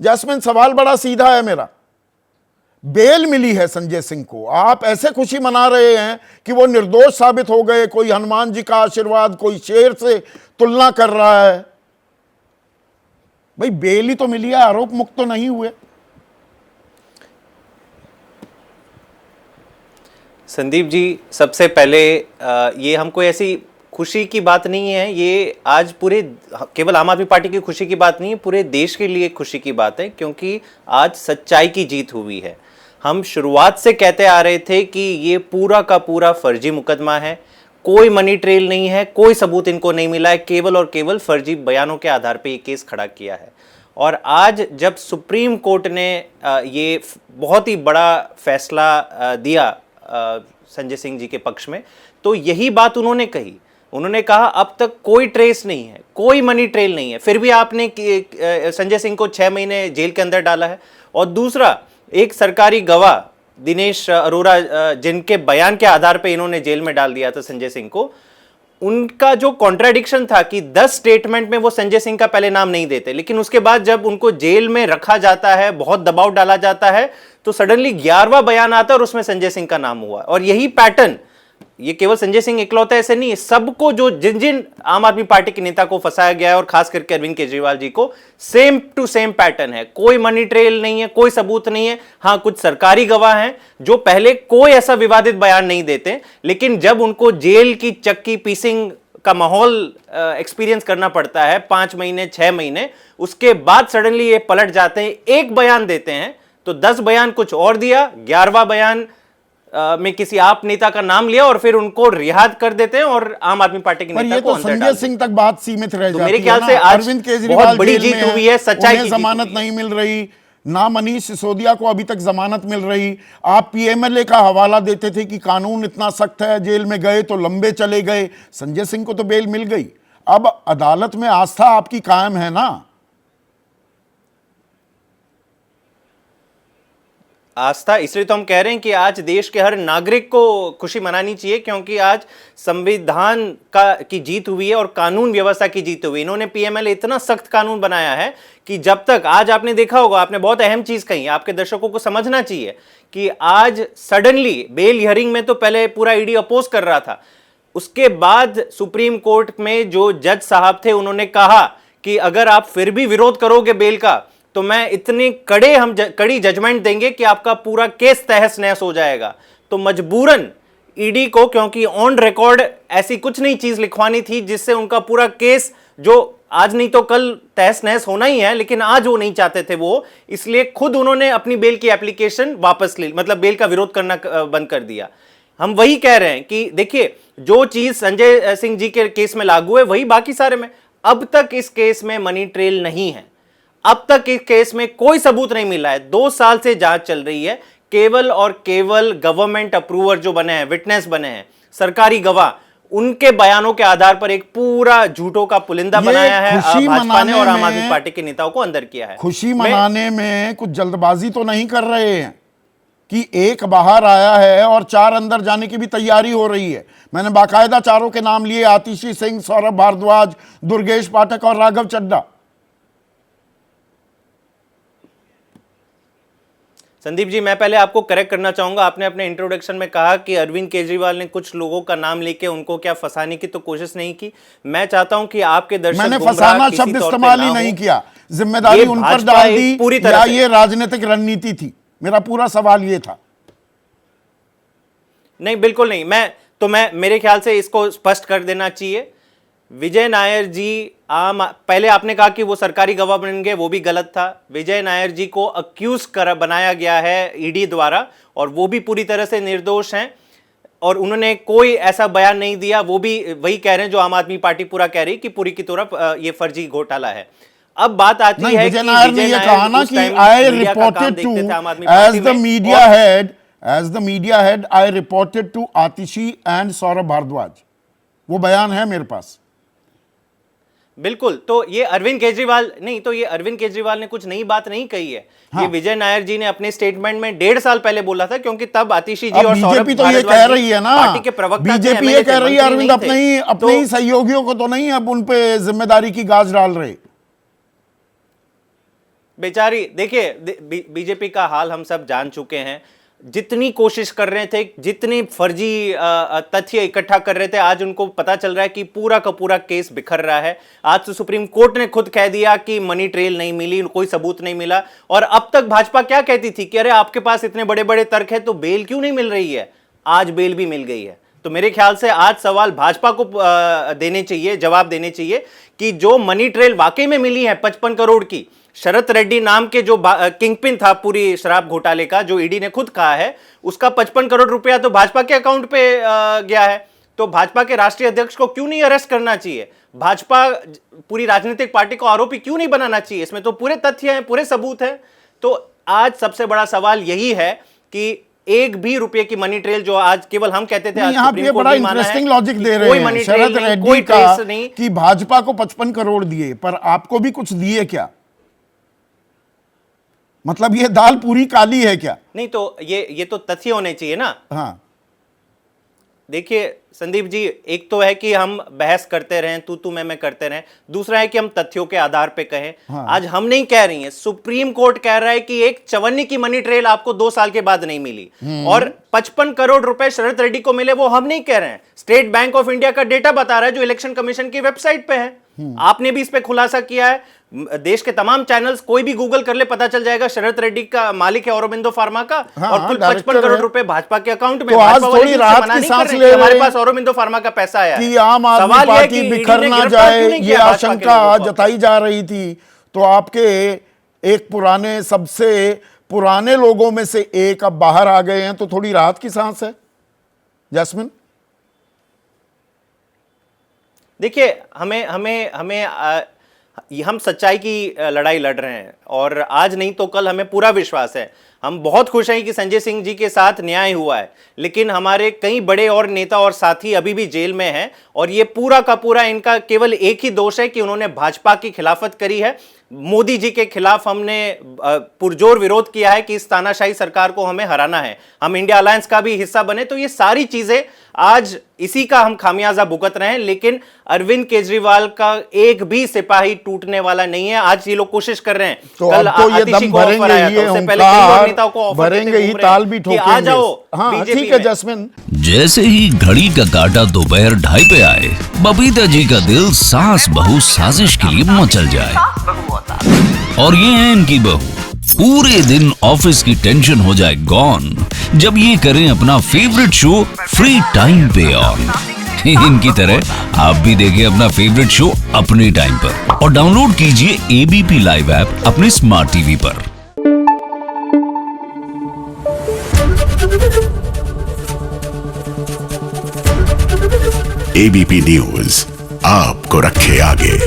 Jasmine, सवाल बड़ा सीधा है मेरा। बेल मिली है संजय सिंह को, आप ऐसे खुशी मना रहे हैं कि वो निर्दोष साबित हो गए, कोई हनुमान जी का आशीर्वाद, कोई शेर से तुलना कर रहा है। भाई बेल ही तो मिली है, आरोप मुक्त तो नहीं हुए। संदीप जी, सबसे पहले ये हमको ऐसी खुशी की बात नहीं है, ये आज पूरे केवल आम आदमी पार्टी की खुशी की बात नहीं है, पूरे देश के लिए खुशी की बात है, क्योंकि आज सच्चाई की जीत हुई है। हम शुरुआत से कहते आ रहे थे कि ये पूरा का पूरा फर्जी मुकदमा है, कोई मनी ट्रेल नहीं है, कोई सबूत इनको नहीं मिला है, केवल और केवल फर्जी बयानों के आधार पर ये केस खड़ा किया है। और आज जब सुप्रीम कोर्ट ने ये बहुत ही बड़ा फैसला दिया संजय सिंह जी के पक्ष में, तो यही बात उन्होंने कही। उन्होंने कहा अब तक कोई ट्रेस नहीं है, कोई मनी ट्रेल नहीं है, फिर भी आपने संजय सिंह को 6 महीने जेल के अंदर डाला है। और दूसरा, एक सरकारी गवाह दिनेश अरोरा, जिनके बयान के आधार पर इन्होंने जेल में डाल दिया था संजय सिंह को, उनका जो कॉन्ट्राडिक्शन था कि 10 स्टेटमेंट में वो संजय सिंह का पहले नाम नहीं देते, लेकिन उसके बाद जब उनको जेल में रखा जाता है, बहुत दबाव डाला जाता है, तो सडनली 11वां बयान आता है और उसमें संजय सिंह का नाम हुआ। और यही पैटर्न, ये केवल संजय सिंह इकलौता ऐसे नहीं है, सबको, जो जिन जिन आम आदमी पार्टी के नेता को फंसाया गया है और खास करके अरविंद केजरीवाल जी को, सेम टू सेम पैटर्न है। कोई मनी ट्रेल नहीं है, कोई सबूत नहीं है। हाँ, कुछ सरकारी गवाह हैं जो पहले कोई ऐसा विवादित बयान नहीं देते, लेकिन जब उनको जेल की चक्की पीसिंग का माहौल एक्सपीरियंस करना पड़ता है 5 महीने 6 महीने, उसके बाद सडनली ये पलट जाते हैं, एक बयान देते हैं तो 10 बयान कुछ और दिया, 11वां बयान में किसी आप नेता का नाम लिया और फिर उनको रिहा कर देते हैं और आम आदमी पार्टी के नेता को अंदर डाल देते हैं। संजय सिंह तक बात सीमित रह जाती है। मेरे ख्याल से आज अरविंद केजरीवाल बड़ी जीत हुई है, सच्चाई की जमानत नहीं मिल रही, ना मनीष सिसोदिया को अभी तक जमानत मिल रही। आप पीएमएलए का हवाला देते थे कि कानून इतना सख्त है, जेल में गए तो लंबे चले गए। संजय सिंह को तो बेल मिल गई। अब अदालत में आस्था आपकी कायम है ना? आस्था, इसलिए तो हम कह रहे हैं कि आज देश के हर नागरिक को खुशी मनानी चाहिए, क्योंकि आज संविधान की जीत हुई है और कानून व्यवस्था की जीत हुई है। इन्होंने पीएमएलए इतना सख्त कानून बनाया है कि जब तक, आज आपने देखा होगा, आपने बहुत अहम चीज कही, आपके दर्शकों को समझना चाहिए कि आज सडनली बेल हियरिंग में तो पहले पूरा ईडी अपोज कर रहा था, उसके बाद सुप्रीम कोर्ट में जो जज साहब थे उन्होंने कहा कि अगर आप फिर भी विरोध करोगे बेल का, तो मैं इतने कड़ी जजमेंट देंगे कि आपका पूरा केस तहस नहस हो जाएगा। तो मजबूरन ईडी को, क्योंकि ऑन रिकॉर्ड ऐसी कुछ नहीं चीज लिखवानी थी जिससे उनका पूरा केस, जो आज नहीं तो कल तहस नहस होना ही है, लेकिन आज वो नहीं चाहते थे वो, इसलिए खुद उन्होंने अपनी बेल की एप्लीकेशन वापस ली, मतलब बेल का विरोध करना बंद कर दिया। हम वही कह रहे हैं कि देखिए, जो चीज संजय सिंह जी के केस में लागू है वही बाकी सारे में। अब तक इस केस में मनी ट्रेल नहीं है, अब तक इस केस में कोई सबूत नहीं मिला है। 2 साल से जांच चल रही है, केवल और केवल गवर्नमेंट अप्रूवर जो बने हैं, विटनेस बने हैं, सरकारी गवाह, उनके बयानों के आधार पर एक पूरा झूठों का पुलिंदा बनाया है भाजपा ने और आम आदमी पार्टी के नेताओं को अंदर किया है। खुशी मनाने में कुछ जल्दबाजी तो नहीं कर रहे हैं कि एक बाहर आया है और 4 अंदर जाने की भी तैयारी हो रही है। मैंने बाकायदा चारों के नाम लिए, आतिशी सिंह, सौरभ भारद्वाज, दुर्गेश पाठक और राघव चड्ढा। संदीप जी, मैं पहले आपको करेक्ट करना चाहूंगा, आपने अपने इंट्रोडक्शन में कहा कि अरविंद केजरीवाल ने कुछ लोगों का नाम लेके उनको क्या फंसाने की तो कोशिश नहीं की। मैं चाहता हूं कि आपके दर्शक, मैंने फंसाना शब्द इस्तेमाल ही नहीं किया, जिम्मेदारी उन पर डाल दी पूरी तरह, या ये राजनीतिक रणनीति थी? मेरा पूरा सवाल ये था। नहीं, बिल्कुल नहीं। मैं मेरे ख्याल से इसको स्पष्ट कर देना चाहिए। विजय नायर जी, पहले आपने कहा कि वो सरकारी गवाह बन गए, वो भी गलत था। विजय नायर जी को अक्यूज बनाया गया है ईडी द्वारा, और वो भी पूरी तरह से निर्दोष हैं और उन्होंने कोई ऐसा बयान नहीं दिया। वो भी वही कह रहे हैं जो आम आदमी पार्टी पूरा कह रही कि पूरी की तरह ये फर्जी घोटाला है। अब बात आती है कि विजय नायर ने ये कहा ना कि I reported to, as the media head I reported to Atishi and Saurabh Bharadwaj. वो बयान है मेरे पास। बिल्कुल, तो ये अरविंद केजरीवाल नहीं, तो ये अरविंद केजरीवाल ने कुछ नई बात नहीं कही है। हाँ। ये विजय नायर जी ने अपने स्टेटमेंट में 1.5 साल पहले बोला था, क्योंकि तब आतिशी जी और सौरभ बीजेपी तो ये कह रही है ना, पार्टी के प्रवक्ता, बीजेपी ये कह रही है अरविंद अपने ही सहयोगियों को तो नहीं अब उन पे जिम्मेदारी की गाज डाल रहे। बेचारी देखिए, बीजेपी का हाल हम सब जान चुके हैं। जितनी कोशिश कर रहे थे, जितनी फर्जी तथ्य इकट्ठा कर रहे थे, आज उनको पता चल रहा है कि पूरा का पूरा केस बिखर रहा है। आज तो सुप्रीम कोर्ट ने खुद कह दिया कि मनी ट्रेल नहीं मिली, कोई सबूत नहीं मिला। और अब तक भाजपा क्या कहती थी कि अरे आपके पास इतने बड़े बड़े तर्क है तो बेल क्यों नहीं मिल रही है। आज बेल भी मिल गई है। तो मेरे ख्याल से आज सवाल भाजपा को देने चाहिए, जवाब देने चाहिए कि जो मनी ट्रेल वाकई में मिली है 55 करोड़ की, शरत रेड्डी नाम के जो किंगपिन था पूरी शराब घोटाले का, जो ईडी ने खुद कहा है, उसका 55 करोड़ रुपया तो भाजपा के अकाउंट पे गया है। तो भाजपा के राष्ट्रीय अध्यक्ष को क्यों नहीं अरेस्ट करना चाहिए? भाजपा पूरी राजनीतिक पार्टी को आरोपी क्यों नहीं बनाना चाहिए? इसमें तो पूरे तथ्य हैं, पूरे सबूत हैं। तो आज सबसे बड़ा सवाल यही है कि एक भी रुपए की मनी ट्रेल जो आज केवल हम कहते थे, आज यहाँ पे बड़ा इंटरेस्टिंग लॉजिक दे रहे हैं शरद रेड्डी का कि भाजपा को 55 करोड़ दिए, पर आपको भी कुछ दिए क्या? मतलब ये दाल पूरी काली है क्या? नहीं, तो ये तो तथ्य होने चाहिए ना। हाँ, देखिए संदीप जी, एक तो है कि हम बहस करते रहें, तू मैं करते रहें। दूसरा है कि हम तथ्यों के आधार पे कहें। हाँ। आज हम नहीं कह रही हैं, सुप्रीम कोर्ट कह रहा है कि एक 54 की मनी ट्रेल आपको 2 साल के बाद नहीं मिली और 55 करोड़ रुपए शरद रेड्डी को मिले, वो हम नहीं कह रहे हैं। स्टेट बैंक ऑफ इंडिया का डेटा बता रहा है, जो इलेक्शन कमीशन की वेबसाइट पे है। आपने भी इस पे खुलासा किया है। देश के तमाम चैनल्स, कोई भी गूगल कर ले, पता चल जाएगा शरद रेड्डी का मालिक है औरोबिंदो फार्मा का। हाँ, और कुल 55 करोड़ रुपए भाजपा के अकाउंट में। तो आज थोड़ी राहत की सांस ले हमारे पास औरोबिंदो फार्मा का पैसा आया कि आम आदमी पार्टी बिखर ना जाए, ये आशंका जताई जा रही थी। तो आपके एक पुराने, सबसे पुराने लोगों में से एक अब बाहर आ गए हैं, तो थोड़ी राहत की सांस है जैस्मिन। देखिए, हम सच्चाई की लड़ाई लड़ रहे हैं और आज नहीं तो कल हमें पूरा विश्वास है। हम बहुत खुश हैं कि संजय सिंह जी के साथ न्याय हुआ है, लेकिन हमारे कई बड़े और नेता और साथी अभी भी जेल में हैं और ये पूरा का पूरा इनका केवल एक ही दोष है कि उन्होंने भाजपा की खिलाफत करी है। मोदी जी के खिलाफ हमने पुरजोर विरोध किया है कि इस तानाशाही सरकार को हमें हराना है, हम इंडिया अलायंस का भी हिस्सा बने। तो ये सारी चीजें आज इसी का हम खामियाजा भुगत रहे हैं, लेकिन अरविंद केजरीवाल का एक भी सिपाही टूटने वाला नहीं है। आज ये लोग कोशिश कर रहे हैं, तो कल अब तो ये दम भरेंगे ही, भरेंगे ही, ताल भी ठोकेंगे। आ जाओ। हाँ, ठीक है जैस्मिन। जैसे ही घड़ी का काटा दोपहर 2:30 पे आए, बबीता जी का दिल सास बहू साजिश के लिए मचल जाए। और ये है इनकी बहू, पूरे दिन ऑफिस की टेंशन हो जाए गॉन जब ये करें अपना फेवरेट शो फ्री टाइम पे ऑन। इनकी तरह आप भी देखिए अपना फेवरेट शो अपने टाइम पर और डाउनलोड कीजिए एबीपी लाइव ऐप अपने स्मार्ट टीवी पर। एबीपी न्यूज आपको रखे आगे।